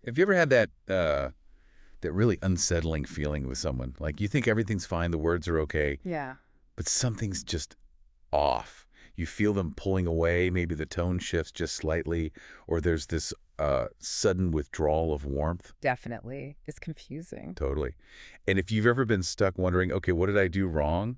Have you ever had that really unsettling feeling with someone? Like you think everything's fine, the words are okay, Yeah, but something's just off. You feel them pulling away, maybe the tone shifts just slightly, or there's this sudden withdrawal of warmth. definitely. It's confusing. Totally. And if you've ever been stuck wondering, okay, what did I do wrong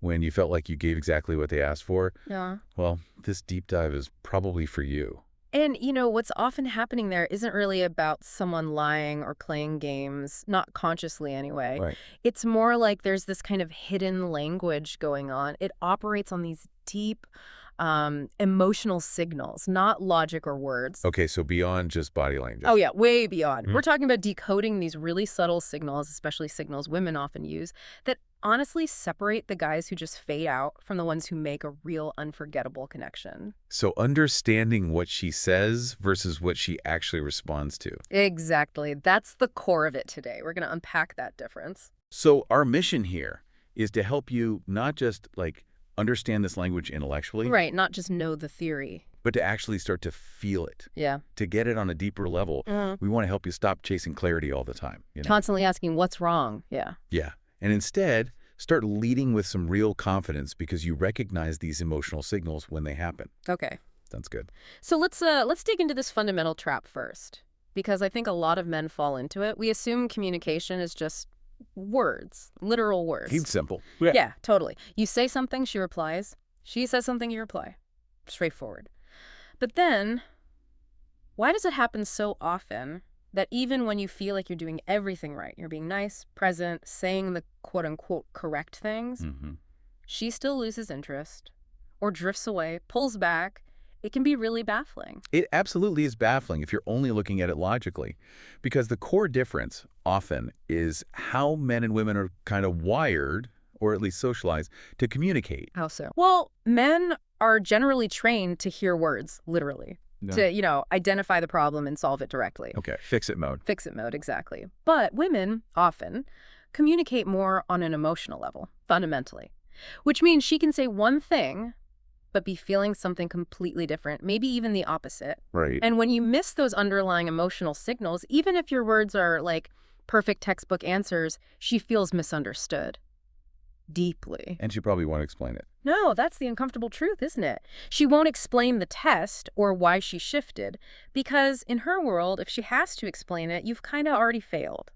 when you felt like you gave exactly what they asked for? Yeah. Well, this deep dive is probably for you. And, what's often happening there isn't really about someone lying or playing games, not consciously anyway. Right. It's more like there's this kind of hidden language going on. It operates on these deep emotional signals, not logic or words. Okay, so beyond just body language. Oh, yeah, way beyond. Mhm. We're talking about decoding these really subtle signals, especially signals women often use, that honestly separate the guys who just fade out from the ones who make a real unforgettable connection. So understanding what she says versus what she actually responds to. Exactly. That's the core of it today. We're going to unpack that difference. So our mission here is to help you not just like understand this language intellectually, Right, not just know the theory. but to actually start to feel it, Yeah. to get it on a deeper level. We want to help you stop chasing clarity all the time. Constantly asking what's wrong. Yeah. Yeah. And instead, start leading with some real confidence because you recognize these emotional signals when they happen. Okay. Sounds good. So let's dig into this fundamental trap first, because I think a lot of men fall into it. We assume communication is just words, literal words. Keep it simple. Yeah, totally. You say something, she replies. She says something, you reply. Straightforward. But then, why does it happen so often that even when you feel like you're doing everything right, you're being nice, present, saying the quote-unquote correct things, she still loses interest or drifts away, pulls back? It can be really baffling. It absolutely is baffling if you're only looking at it logically, because the core difference often is how men and women are kind of wired, or at least socialized, to communicate. How so? Well, men are generally trained to hear words, literally, to, identify the problem and solve it directly. Okay, fix-it mode. Fix-it mode, exactly. But women, often, communicate more on an emotional level, fundamentally, which means she can say one thing but be feeling something completely different, maybe even the opposite. Right. And when you miss those underlying emotional signals, even if your words are like perfect textbook answers, she feels misunderstood. Deeply. And she probably won't explain it. No, that's the uncomfortable truth, isn't it? She won't explain the test or why she shifted, because in her world, if she has to explain it, you've kind of already failed.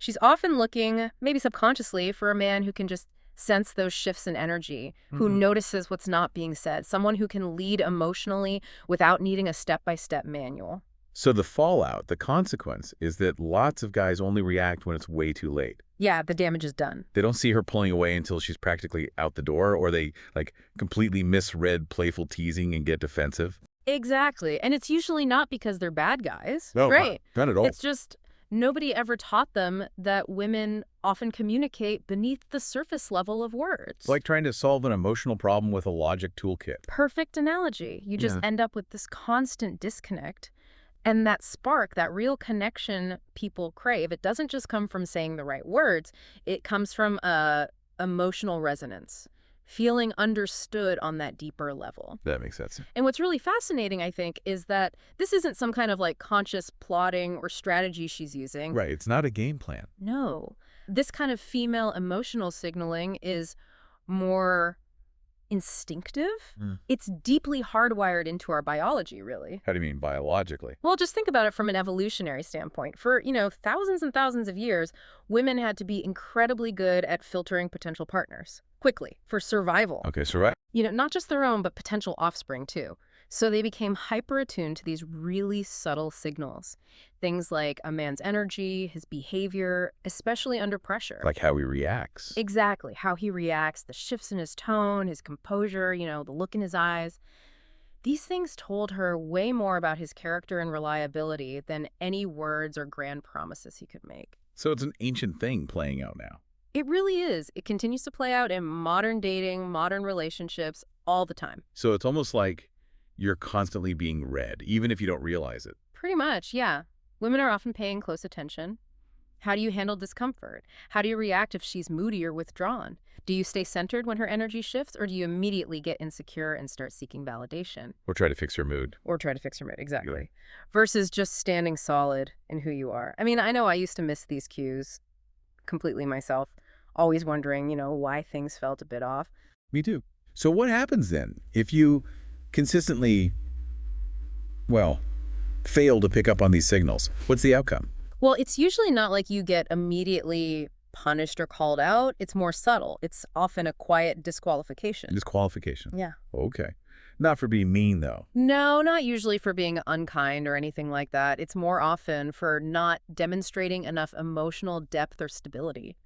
She's often looking, maybe subconsciously, for a man who can just sense those shifts in energy, who notices what's not being said, someone who can lead emotionally without needing a step-by-step manual. So the fallout, the consequence, is that lots of guys only react when it's way too late. Yeah, the damage is done. They don't see her pulling away until she's practically out the door, or they completely misread playful teasing and get defensive. Exactly. And it's usually not because they're bad guys. No, right. not at all. It's just nobody ever taught them that women often communicate beneath the surface level of words. It's like trying to solve an emotional problem with a logic toolkit. Perfect analogy. You just end up with this constant disconnect. And that spark, that real connection people crave, it doesn't just come from saying the right words. It comes from emotional resonance, feeling understood on that deeper level. That makes sense. And what's really fascinating, I think, is that this isn't some kind of conscious plotting or strategy she's using. Right. It's not a game plan. No. This kind of female emotional signaling is more instinctive. It's deeply hardwired into our biology, really. How do you mean biologically? Well, just think about it from an evolutionary standpoint. For, thousands and thousands of years, women had to be incredibly good at filtering potential partners quickly for survival. Okay, so right. Not just their own, but potential offspring, too. So they became hyper-attuned to these really subtle signals. Things like a man's energy, his behavior, especially under pressure. Like how he reacts. Exactly. How he reacts, the shifts in his tone, his composure, the look in his eyes. These things told her way more about his character and reliability than any words or grand promises he could make. So it's an ancient thing playing out now. It really is. It continues to play out in modern dating, modern relationships, all the time. So it's almost like you're constantly being read, even if you don't realize it. Pretty much, yeah. Women are often paying close attention. How do you handle discomfort? How do you react if she's moody or withdrawn? Do you stay centered when her energy shifts, or do you immediately get insecure and start seeking validation? Or try to fix her mood. Or try to fix her mood, exactly. Versus just standing solid in who you are. I mean, I know I used to miss these cues completely myself, always wondering, why things felt a bit off. Me too. So what happens then if you consistently, well, fail to pick up on these signals? What's the outcome? Well, it's usually not like you get immediately punished or called out. It's more subtle. It's often a quiet disqualification. Disqualification. Yeah. Okay. Not for being mean, though. No, not usually for being unkind or anything like that. It's more often for not demonstrating enough emotional depth or stability.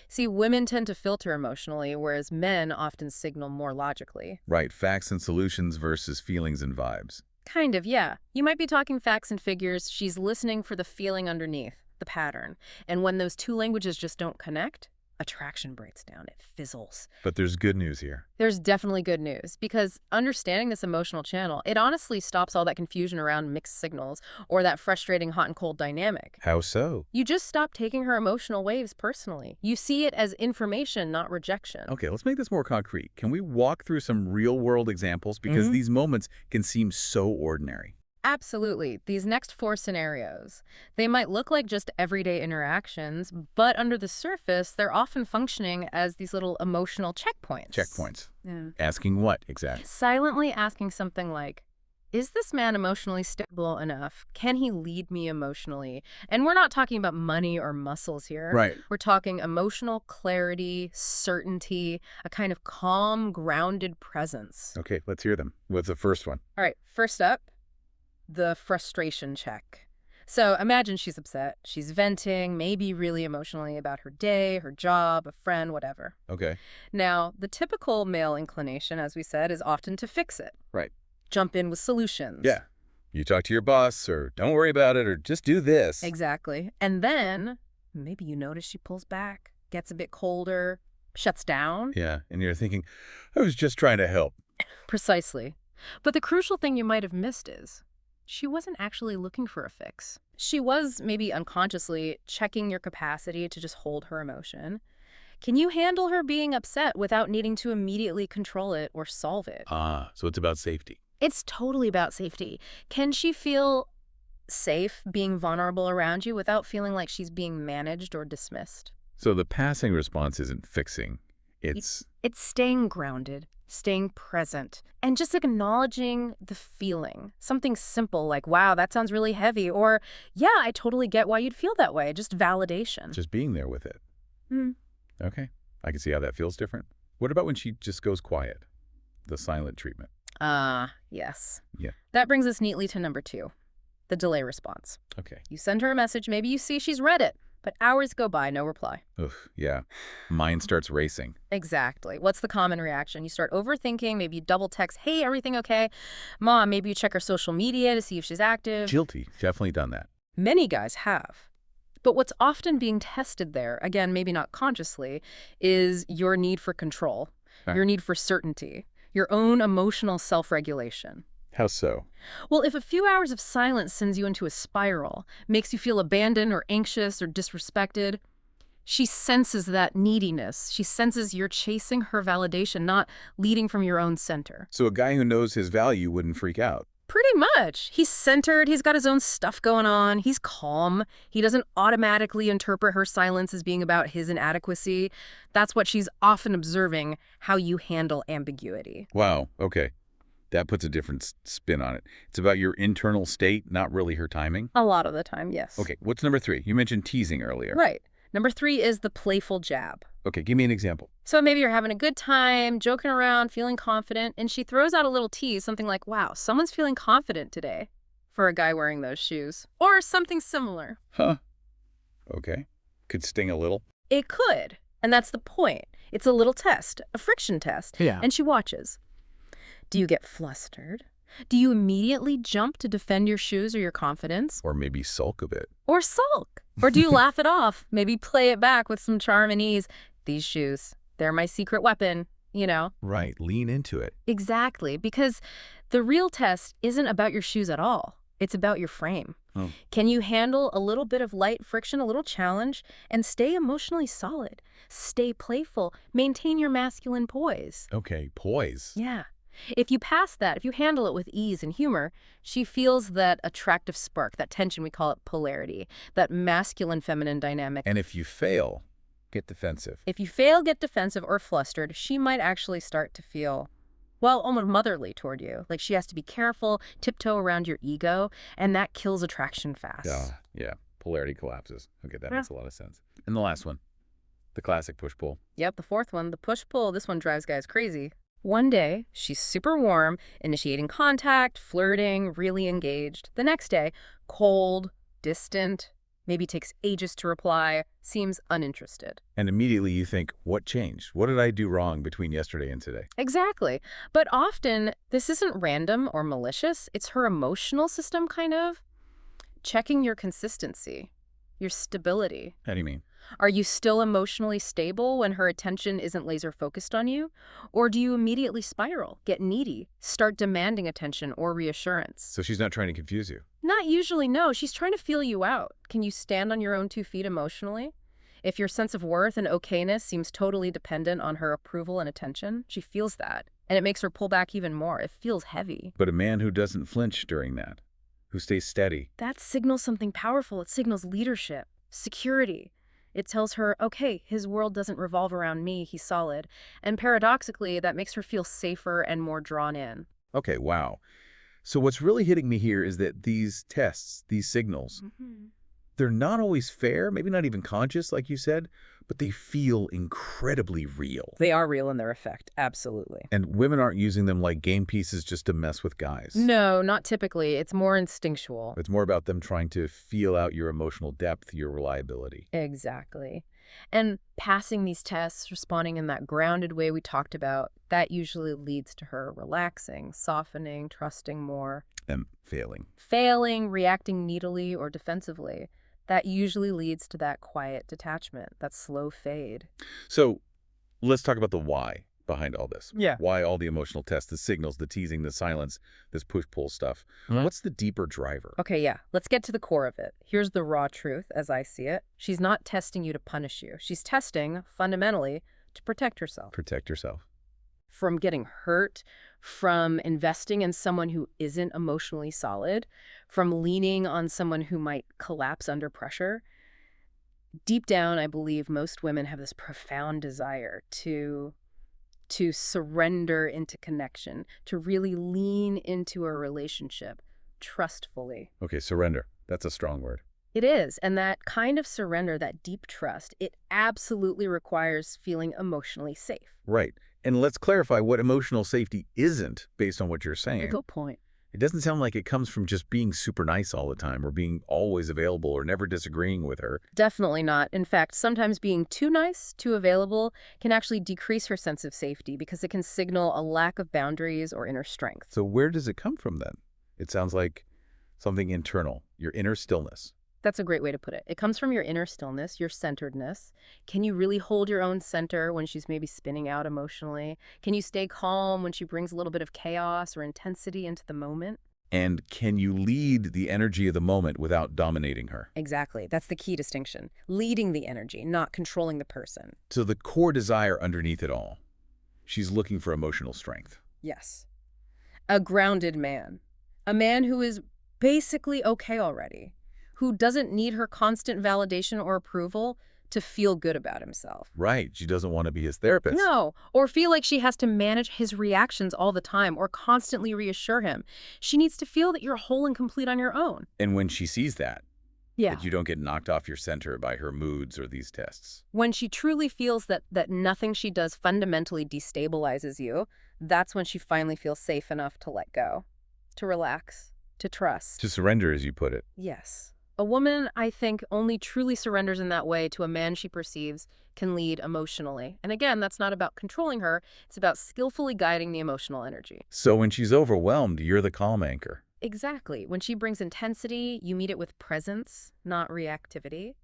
See, women tend to filter emotionally, whereas men often signal more logically. Right. Facts and solutions versus feelings and vibes. Kind of, yeah. You might be talking facts and figures. She's listening for the feeling underneath, the pattern. And when those two languages just don't connect, attraction breaks down. It fizzles. But there's good news here. There's definitely good news, because understanding this emotional channel, it honestly stops all that confusion around mixed signals or that frustrating hot and cold dynamic. How so? You just stop taking her emotional waves personally. You see it as information, not rejection. Okay, let's make this more concrete. Can we walk through some real-world examples? Because these moments can seem so ordinary. Absolutely. These next 4 scenarios, they might look like just everyday interactions, but under the surface, they're often functioning as these little emotional checkpoints. Checkpoints. Yeah. Asking what exactly? Silently asking something like, is this man emotionally stable enough? Can he lead me emotionally? And we're not talking about money or muscles here. Right. We're talking emotional clarity, certainty, a kind of calm, grounded presence. Okay, let's hear them. What's the first one? All right, first up, the frustration check. So imagine she's upset. She's venting, maybe really emotionally about her day, her job, a friend, whatever. Okay. Now, the typical male inclination, as we said, is often to fix it. Right. Jump in with solutions. Yeah. You talk to your boss, or don't worry about it, or just do this. Exactly. And then maybe you notice she pulls back, gets a bit colder, shuts down. Yeah, and you're thinking, I was just trying to help. Precisely. But the crucial thing you might have missed is she wasn't actually looking for a fix. She was maybe unconsciously checking your capacity to just hold her emotion. Can you handle her being upset without needing to immediately control it or solve it? So it's about safety. It's totally about safety. Can she feel safe being vulnerable around you without feeling like she's being managed or dismissed? So the passing response isn't fixing. It's staying grounded, staying present, and just acknowledging the feeling. Something simple like, wow, that sounds really heavy, or, yeah, I totally get why you'd feel that way. Just validation. just being there with it. Hmm. Okay. I can see how that feels different. What about when she just goes quiet? The silent treatment. Yes. Yeah. That brings us neatly to number 2, the delay response. Okay. You send her a message, maybe you see she's read it, but hours go by, no reply. Ugh, yeah. Mind starts racing. Exactly. What's the common reaction? You start overthinking, maybe you double text, hey, everything okay? Mom, maybe you check her social media to see if she's active. Guilty. Definitely done that. Many guys have. But what's often being tested there, again, maybe not consciously, is your need for control, your need for certainty, your own emotional self-regulation. How so? Well, if a few hours of silence sends you into a spiral, makes you feel abandoned or anxious or disrespected, she senses that neediness. She senses you're chasing her validation, not leading from your own center. So a guy who knows his value wouldn't freak out. Pretty much. He's centered. He's got his own stuff going on. He's calm. He doesn't automatically interpret her silence as being about his inadequacy. That's what she's often observing, how you handle ambiguity. Wow. Okay. That puts a different spin on it. It's about your internal state, not really her timing. A lot of the time, yes. Okay. What's number 3? You mentioned teasing earlier. Right. Number 3 is the playful jab. Okay. Give me an example. So maybe you're having a good time, joking around, feeling confident, and she throws out a little tease, something like, wow, someone's feeling confident today for a guy wearing those shoes. Or something similar. Huh. Okay. Could sting a little. It could. And that's the point. It's a little test, a friction test. Yeah. And she watches. Do you get flustered? Do you immediately jump to defend your shoes or your confidence? Or maybe sulk a bit. Or sulk? Or do you laugh it off? Maybe play it back with some charm and ease. These shoes, they're my secret weapon, you know? Right. Lean into it. Exactly. Because the real test isn't about your shoes at all. It's about your frame. Oh, Can you handle a little bit of light friction, a little challenge, and stay emotionally solid? Stay playful, maintain your masculine poise. okay. Poise. Yeah. If you pass that, if you handle it with ease and humor, she feels that attractive spark, that tension, we call it polarity, that masculine-feminine dynamic. And if you fail, get defensive. If you fail, get defensive or flustered, she might actually start to feel, well, almost motherly toward you. Like she has to be careful, tiptoe around your ego, and that kills attraction fast. Yeah. Polarity collapses. Okay, that Yeah. makes a lot of sense. And the last one, the classic push-pull. Yep, the fourth one, the push-pull, this one drives guys crazy. One day, she's super warm, initiating contact, flirting, really engaged. The next day, cold, distant, maybe takes ages to reply, seems uninterested. And immediately you think, what changed? What did I do wrong between yesterday and today? Exactly. But often, this isn't random or malicious. It's her emotional system, kind of. Checking your consistency, your stability. How do you mean? Are you still emotionally stable when her attention isn't laser focused on you? Or do you immediately spiral, get needy, start demanding attention or reassurance? So she's not trying to confuse you. Not usually, no. She's trying to feel you out. Can you stand on your own 2 feet emotionally? If your sense of worth and okayness seems totally dependent on her approval and attention, she feels that. And it makes her pull back even more. It feels heavy. But a man who doesn't flinch during that, who stays steady. That signals something powerful. It signals leadership, security. It tells her, okay, his world doesn't revolve around me, he's solid. And paradoxically, that makes her feel safer and more drawn in. Okay, wow. So what's really hitting me here is that these tests, these signals, they're not always fair, maybe not even conscious, like you said, but they feel incredibly real. They are real in their effect, absolutely. And women aren't using them like game pieces just to mess with guys. No, not typically. It's more instinctual. It's more about them trying to feel out your emotional depth, your reliability. Exactly. And passing these tests, responding in that grounded way we talked about, that usually leads to her relaxing, softening, trusting more. And failing. Failing, reacting needily or defensively, that usually leads to that quiet detachment, that slow fade. So let's talk about the why behind all this. Yeah. Why all the emotional tests, the signals, the teasing, the silence, this push-pull stuff. What's the deeper driver? Okay, yeah. Let's get to the core of it. Here's the raw truth, as I see it. She's not testing you to punish you. She's testing, fundamentally, to protect herself. Protect yourself. From getting hurt, from investing in someone who isn't emotionally solid, from leaning on someone who might collapse under pressure. Deep down, I believe most women have this profound desire to surrender into connection, to really lean into a relationship trustfully. Okay, surrender. That's a strong word. It is, and that kind of surrender, that deep trust, it absolutely requires feeling emotionally safe. Right. And let's clarify what emotional safety isn't based on what you're saying. Good point. It doesn't sound like it comes from just being super nice all the time or being always available or never disagreeing with her. Definitely not. In fact, sometimes being too nice, too available, can actually decrease her sense of safety because it can signal a lack of boundaries or inner strength. So where does it come from then? It sounds like something internal, your inner stillness. That's a great way to put it. It comes from your inner stillness, your centeredness. Can you really hold your own center when she's maybe spinning out emotionally? Can you stay calm when she brings a little bit of chaos or intensity into the moment? And can you lead the energy of the moment without dominating her? Exactly. That's the key distinction. Leading the energy, not controlling the person. So the core desire underneath it all, she's looking for emotional strength. Yes. A grounded man. A man who is basically okay already, who doesn't need her constant validation or approval to feel good about himself. Right. She doesn't want to be his therapist. No, or feel like she has to manage his reactions all the time or constantly reassure him. She needs to feel that you're whole and complete on your own. And when she sees that Yeah. you don't get knocked off your center by her moods or these tests. When she truly feels that nothing she does fundamentally destabilizes you, that's when she finally feels safe enough to let go, to relax, to trust. To surrender, as you put it. Yes. A woman, I think, only truly surrenders in that way to a man she perceives can lead emotionally. And again, that's not about controlling her. It's about skillfully guiding the emotional energy. So when she's overwhelmed, you're the calm anchor. Exactly. When she brings intensity, you meet it with presence, not reactivity.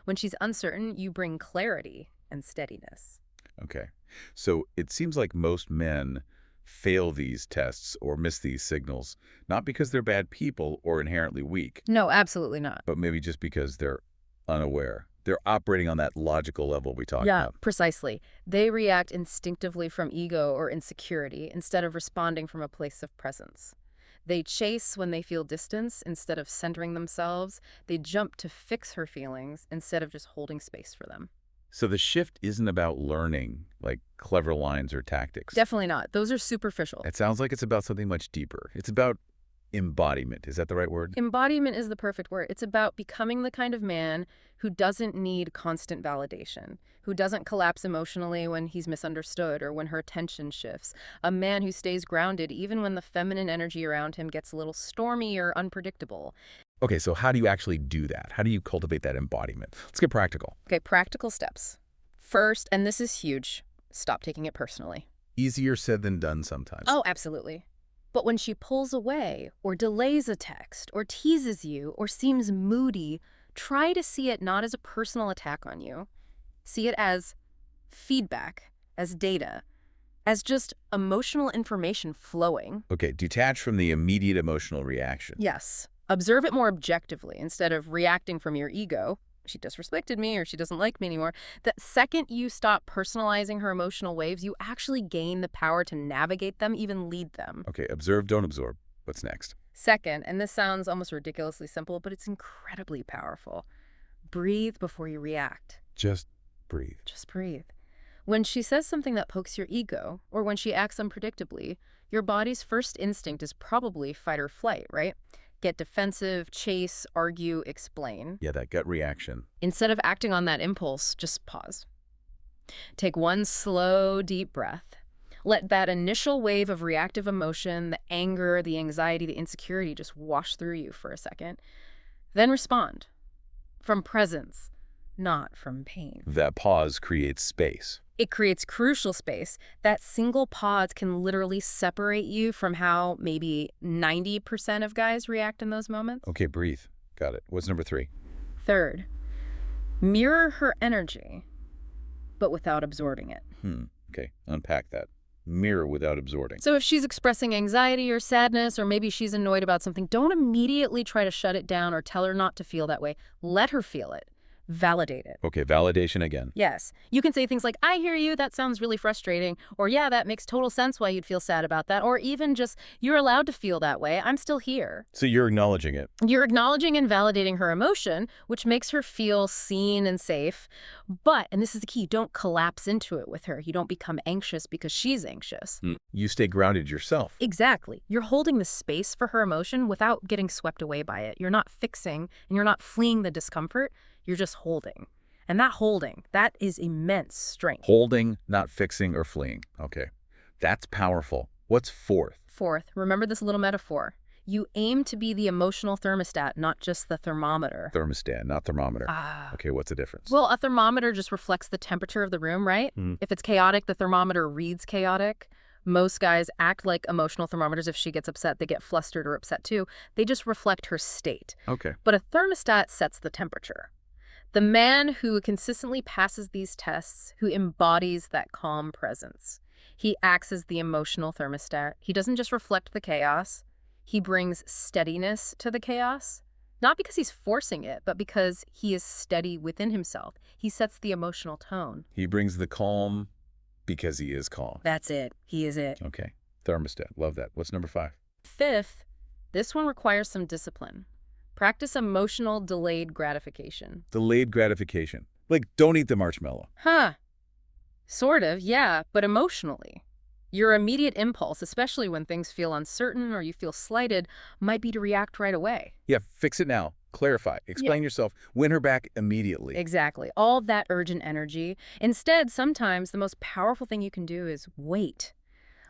When she's uncertain, you bring clarity and steadiness. Okay. So it seems like most men fail these tests or miss these signals, not because they're bad people or inherently weak, No, absolutely not. but maybe just because they're unaware. They're operating on that logical level we talked Yeah, about. precisely. They react instinctively from ego or insecurity instead of responding from a place of presence. They chase when they feel distance instead of centering themselves. They jump to fix her feelings instead of just holding space for them. So the shift isn't about learning, like clever lines or tactics. Definitely not. Those are superficial. It sounds like it's about something much deeper. It's about embodiment. Is that the right word? Embodiment is the perfect word. It's about becoming the kind of man who doesn't need constant validation, who doesn't collapse emotionally when he's misunderstood or when her attention shifts. A man who stays grounded even when the feminine energy around him gets a little stormy or unpredictable. Okay, so how do you actually do that? How do you cultivate that embodiment? Let's get practical. Okay, practical steps. First, and this is huge, stop taking it personally. Easier said than done sometimes. Oh, absolutely. But when she pulls away or delays a text or teases you or seems moody, try to see it not as a personal attack on you. See it as feedback, as data, as just emotional information flowing. Okay, detach from the immediate emotional reaction. Yes. Observe it more objectively instead of reacting from your ego. She disrespected me or she doesn't like me anymore. The second you stop personalizing her emotional waves, you actually gain the power to navigate them, even lead them. Okay, observe, don't absorb. What's next? Second, and this sounds almost ridiculously simple, but it's incredibly powerful. Breathe before you react. Just breathe. Just breathe. When she says something that pokes your ego, or when she acts unpredictably, your body's first instinct is probably fight or flight, right? Get defensive, chase, argue, explain. Yeah, that gut reaction. Instead of acting on that impulse, just pause. Take one slow, deep breath. Let that initial wave of reactive emotion, the anger, the anxiety, the insecurity just wash through you for a second. Then respond. From presence, not from pain. That pause creates space. It creates crucial space. That single pause can literally separate you from how maybe 90% of guys react in those moments. Okay, breathe. Got it. What's number 3? Third, mirror her energy, but without absorbing it. Okay, unpack that. Mirror without absorbing. So if she's expressing anxiety or sadness, or maybe she's annoyed about something, don't immediately try to shut it down or tell her not to feel that way. Let her feel it. Validate it. Okay, validation again. Yes. You can say things like, I hear you, that sounds really frustrating, or yeah, that makes total sense why you'd feel sad about that, or even just, you're allowed to feel that way, I'm still here. So you're acknowledging it. You're acknowledging and validating her emotion, which makes her feel seen and safe. But, and this is the key, don't collapse into it with her. You don't become anxious because she's anxious. You stay grounded yourself. Exactly. You're holding the space for her emotion without getting swept away by it. You're not fixing and you're not fleeing the discomfort. You're just holding. And that holding, that is immense strength. Holding, not fixing or fleeing. Okay, that's powerful. What's fourth? Fourth, remember this little metaphor. You aim to be the emotional thermostat, not just the thermometer. Thermostat, not thermometer. Ah. Okay, what's the difference? Well, a thermometer just reflects the temperature of the room, right? If it's chaotic, the thermometer reads chaotic. Most guys act like emotional thermometers. If she gets upset, they get flustered or upset too. They just reflect her state. Okay. But a thermostat sets the temperature. The man who consistently passes these tests, who embodies that calm presence, he acts as the emotional thermostat. He doesn't just reflect the chaos. He brings steadiness to the chaos, not because he's forcing it, but because he is steady within himself. He sets the emotional tone. He brings the calm because he is calm. That's it. He is it. Okay. Thermostat. Love that. What's number 5? Fifth, this one requires some discipline. Practice emotional delayed gratification. Delayed gratification. Like, don't eat the marshmallow. Huh. Sort of, yeah, but emotionally. Your immediate impulse, especially when things feel uncertain or you feel slighted, might be to react right away. Yeah, fix it now. Clarify. Explain yourself. Win her back immediately. Exactly. All that urgent energy. Instead, sometimes the most powerful thing you can do is wait.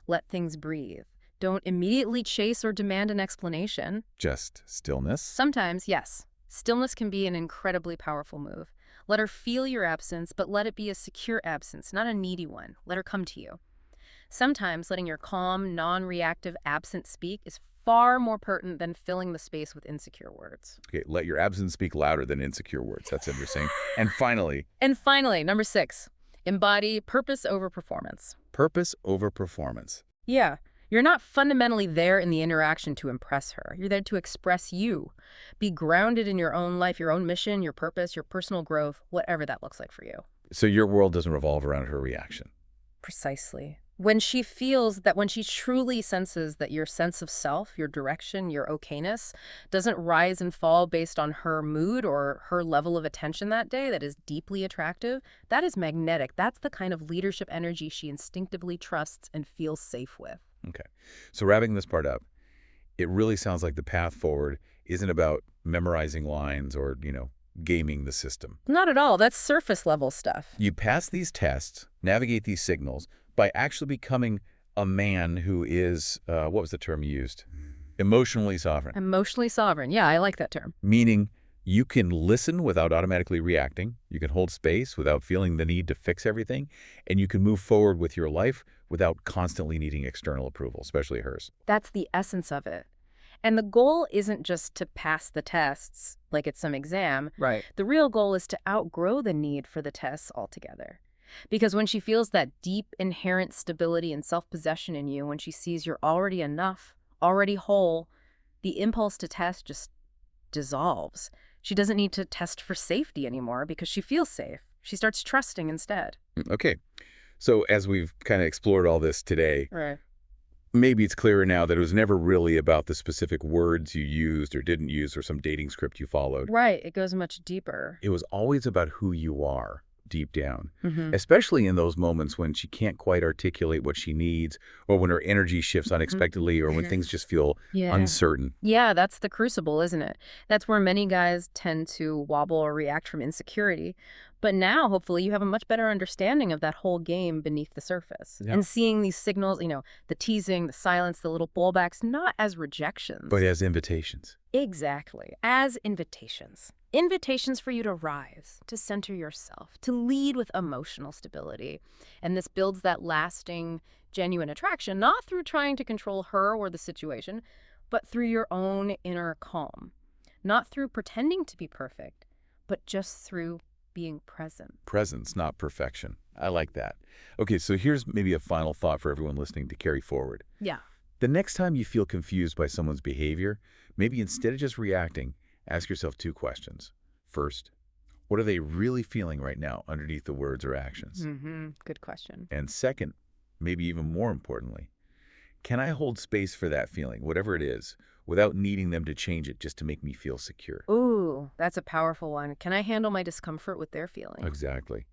Let things breathe. Don't immediately chase or demand an explanation. Just stillness. Sometimes, yes. Stillness can be an incredibly powerful move. Let her feel your absence, but let it be a secure absence, not a needy one. Let her come to you. Sometimes letting your calm, non-reactive absence speak is far more pertinent than filling the space with insecure words. Okay, let your absence speak louder than insecure words. That's interesting. And finally, number 6, embody purpose over performance. purpose over performance. Yeah. You're not fundamentally there in the interaction to impress her. You're there to express you. Be grounded in your own life, your own mission, your purpose, your personal growth, whatever that looks like for you. So your world doesn't revolve around her reaction. Precisely. When she feels that, when she truly senses that your sense of self, your direction, your okayness doesn't rise and fall based on her mood or her level of attention that day that is deeply attractive, that is magnetic. That's the kind of leadership energy she instinctively trusts and feels safe with. Okay. So wrapping this part up, it really sounds like the path forward isn't about memorizing lines or, gaming the system. Not at all. That's surface level stuff. You pass these tests, navigate these signals by actually becoming a man who is, what was the term you used? Emotionally sovereign. Emotionally sovereign. Yeah, I like that term. Meaning you can listen without automatically reacting, you can hold space without feeling the need to fix everything, and you can move forward with your life without constantly needing external approval, especially hers. That's the essence of it. And the goal isn't just to pass the tests like it's some exam. Right. The real goal is to outgrow the need for the tests altogether. Because when she feels that deep inherent stability and self-possession in you, when she sees you're already enough, already whole, the impulse to test just dissolves. She doesn't need to test for safety anymore because she feels safe. She starts trusting instead. Okay. So as we've kind of explored all this today, Right. maybe it's clearer now that it was never really about the specific words you used or didn't use or some dating script you followed. Right. It goes much deeper. It was always about who you are deep down, Mm-hmm. especially in those moments when she can't quite articulate what she needs or when her energy shifts unexpectedly or when things just feel Yeah. uncertain. Yeah, that's the crucible, isn't it? That's where many guys tend to wobble or react from insecurity. But now, hopefully, you have a much better understanding of that whole game beneath the surface. Yeah. And seeing these signals, the teasing, the silence, the little pullbacks, not as rejections. But as invitations. Exactly. As invitations. Invitations for you to rise, to center yourself, to lead with emotional stability. And this builds that lasting, genuine attraction, not through trying to control her or the situation, but through your own inner calm. Not through pretending to be perfect, but just through being present. Presence, not perfection. I like that. Okay, so here's maybe a final thought for everyone listening to carry forward. Yeah. The next time you feel confused by someone's behavior, maybe instead of just reacting, ask yourself 2 questions. First, what are they really feeling right now underneath the words or actions? Mm-hmm. Good question. And second, maybe even more importantly, can I hold space for that feeling, whatever it is, without needing them to change it just to make me feel secure? Ooh, that's a powerful one. Can I handle my discomfort with their feelings? Exactly.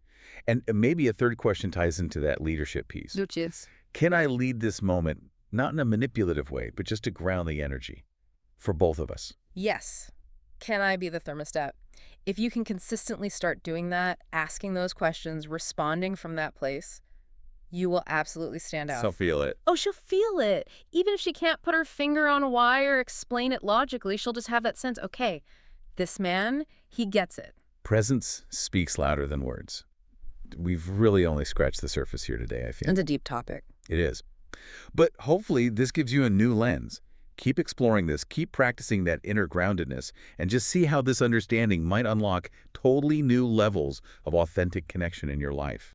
And maybe a third question ties into that leadership piece. Which is? Can I lead this moment, not in a manipulative way, but just to ground the energy for both of us? Yes. Can I be the thermostat? If you can consistently start doing that, asking those questions, responding from that place, you will absolutely stand out. So feel it. Oh, she'll feel it. Even if she can't put her finger on why or explain it logically, she'll just have that sense, okay, this man, he gets it. Presence speaks louder than words. We've really only scratched the surface here today, I feel. It's a deep topic. It is. But hopefully this gives you a new lens. Keep exploring this, keep practicing that inner groundedness, and just see how this understanding might unlock totally new levels of authentic connection in your life.